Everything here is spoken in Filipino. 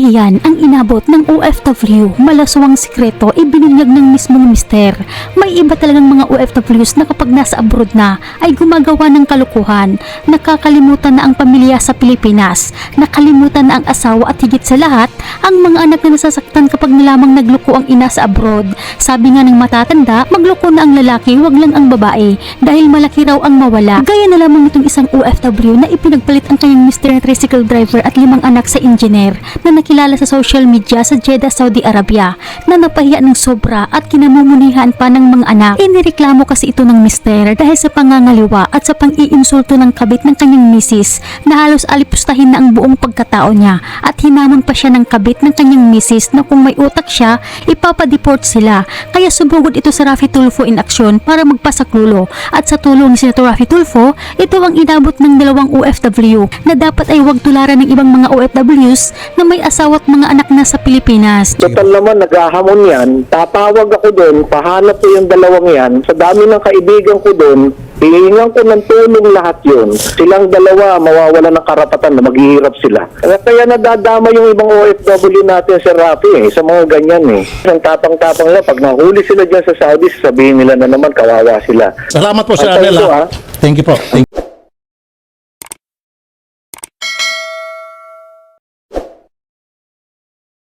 kahihiyan ang inabot ng OFW. Malaswang sikreto ibinunyag ng mismong mister. May iba talagang mga OFWs na kapag nasa abroad na ay gumagawa ng kalukuhan. Nakakalimutan na ang pamilya sa Pilipinas. Nakalimutan na ang asawa at higit sa lahat, ang mga anak na nasasaktan kapag nalamang nagluko ang ina sa abroad. Sabi nga ng matatanda, magluko na ang lalaki, wag lang ang babae dahil malaki raw ang mawala. Gaya na lamang nitong isang OFW na ipinagpalit ang kanyang mister na tricycle driver at 5 anak sa engineer na nakilala sa social media sa Jeddah, Saudi Arabia na napahiya ng sobra at kinamumulihan pa ng mga anak. Inireklamo kasi ito ng mister dahil sa pangangaliwa at sa pang-iinsulto ng kabit ng kanyang misis na halos alipustahin na ang buong pagkatao niya at hinamon pa siya ng kabit ng kanyang misis na kung may utak siya, ipapadeport sila. Kaya sumugod ito sa Raffy Tulfo in aksyon para magpasaklulo at sa tulong ni Senator Raffy Tulfo, ito ang inabot ng 2 OFW na dapat ay huwag tularan ng ibang mga OFWs na may asawa at mga anak na sa Pilipinas. Total naman, naghahamon yan. Tatawag ako doon, pahanap ko yung 2 yan. Sa dami ng kaibigan ko doon, hihingan ko ng tulong lahat yun. Silang 2 mawawala ng karapatan na maghihirap sila. Kaya nadadama yung ibang OFW natin sa Raffy sa mga ganyan Ang tapang-tapang lang, pag nahuli sila dyan sa Saudi, sabihin nila na naman kawawa sila. Salamat po, Sir Antay Arnel. ko, Thank you po.